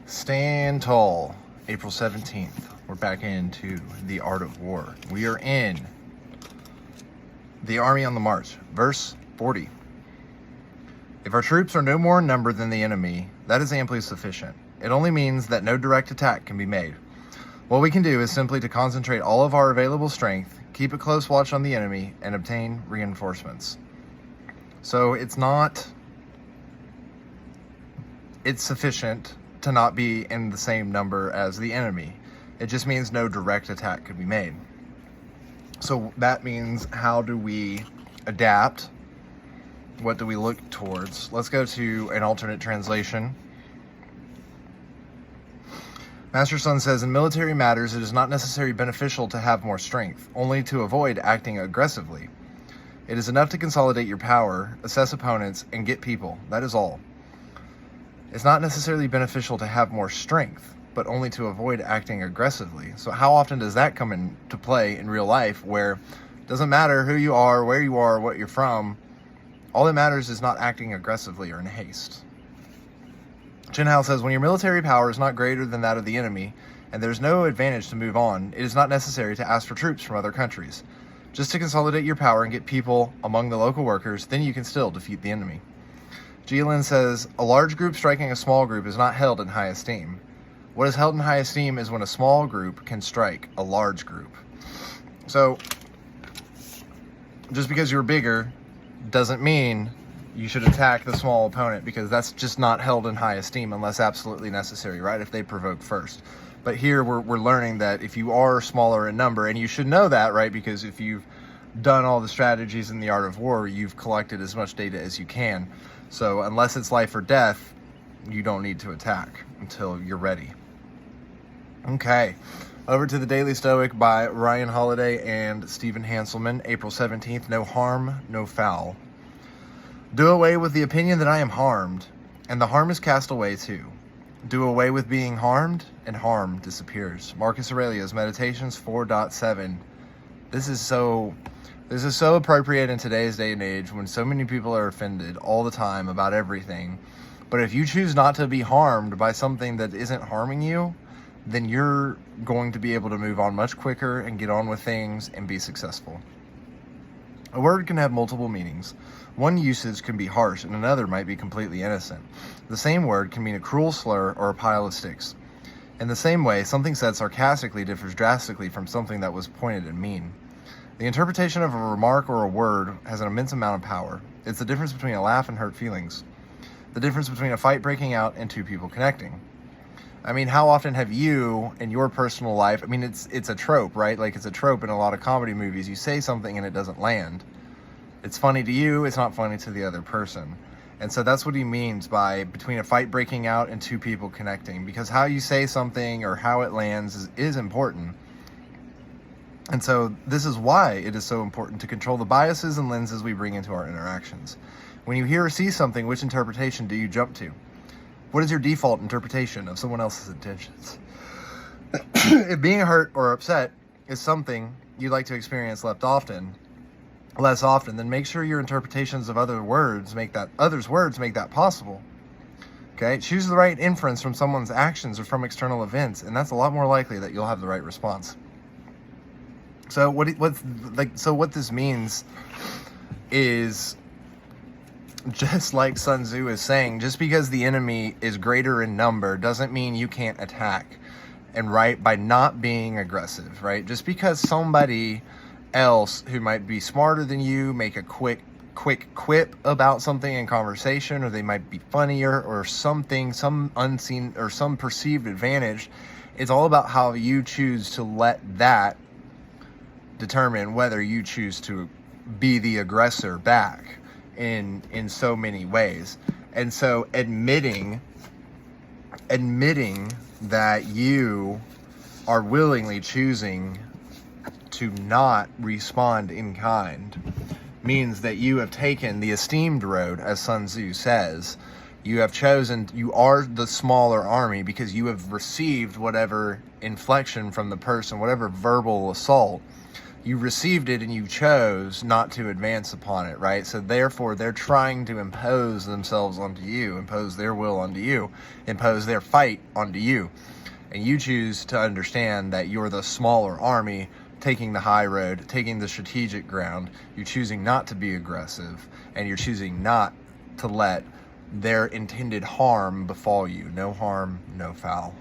Stand tall. April 17th. We're back into the art of war. We are in the Army on the March, verse 40. If our troops are no more in number than the enemy, that is amply sufficient. It only means that no direct attack can be made. What we can do is simply to concentrate all of our available strength, keep a close watch on the enemy, and obtain reinforcements. So it's sufficient to not be in the same number as the enemy. It just means no direct attack could be made. So that means, how do we adapt? What do we look towards? Let's go to an alternate translation. Master Sun says, in military matters, it is not necessarily beneficial to have more strength, only to avoid acting aggressively. It is enough to consolidate your power, assess opponents, and get people. That is all. It's not necessarily beneficial to have more strength, but only to avoid acting aggressively. So how often does that come into play in real life, where it doesn't matter who you are, where you are, what you're from, all that matters is not acting aggressively or in haste. Chen Hao says, when your military power is not greater than that of the enemy, and there's no advantage to move on, it is not necessary to ask for troops from other countries. Just to consolidate your power and get people among the local workers, then you can still defeat the enemy. Jilin says, a large group striking a small group is not held in high esteem. What is held in high esteem is when a small group can strike a large group. So, just because you're bigger doesn't mean you should attack the small opponent, because that's just not held in high esteem unless absolutely necessary, right? If they provoke first. But here we're learning that if you are smaller in number, and you should know that, right? Because if you've done all the strategies in the art of war, you've collected as much data as you can. So unless it's life or death, you don't need to attack until you're ready. Okay, over to the Daily Stoic by Ryan Holiday and Stephen Hanselman, April 17th. No harm, no foul. Do away with the opinion that I am harmed, and the harm is cast away too. Do away with being harmed, and harm disappears. Marcus Aurelius, Meditations 4.7. This is so appropriate in today's day and age, when so many people are offended all the time about everything. But if you choose not to be harmed by something that isn't harming you, then you're going to be able to move on much quicker and get on with things and be successful. A word can have multiple meanings. One usage can be harsh and another might be completely innocent. The same word can mean a cruel slur or a pile of sticks. In the same way, something said sarcastically differs drastically from something that was pointed and mean. The interpretation of a remark or a word has an immense amount of power. It's the difference between a laugh and hurt feelings. The difference between a fight breaking out and two people connecting. I mean, how often have you, in your personal life, I mean, it's a trope, right? Like, it's a trope in a lot of comedy movies. You say something and it doesn't land. It's funny to you, it's not funny to the other person. And so that's what he means by between a fight breaking out and two people connecting. Because how you say something or how it lands is important. And so this is why it is so important to control the biases and lenses we bring into our interactions. When you hear or see something, which interpretation do you jump to? What is your default interpretation of someone else's intentions? If being hurt or upset is something you'd like to experience less often, then make sure your interpretations of others' words make that possible. Okay? Choose the right inference from someone's actions or from external events, and that's a lot more likely that you'll have the right response. So what this means is, just like Sun Tzu is saying, just because the enemy is greater in number doesn't mean you can't attack. And right, by not being aggressive, right? Just because somebody else who might be smarter than you make a quick quip about something in conversation, or they might be funnier or something, some unseen or some perceived advantage, it's all about how you choose to let that determine whether you choose to be the aggressor back in so many ways. And so admitting that you are willingly choosing to not respond in kind means that you have taken the esteemed road, as Sun Tzu says. You are the smaller army because you have received whatever inflection from the person, whatever verbal assault You received it and you chose not to advance upon it, right? So therefore, they're trying to impose themselves onto you, impose their will onto you, impose their fight onto you. And you choose to understand that you're the smaller army taking the high road, taking the strategic ground. You're choosing not to be aggressive, and you're choosing not to let their intended harm befall you. No harm, no foul.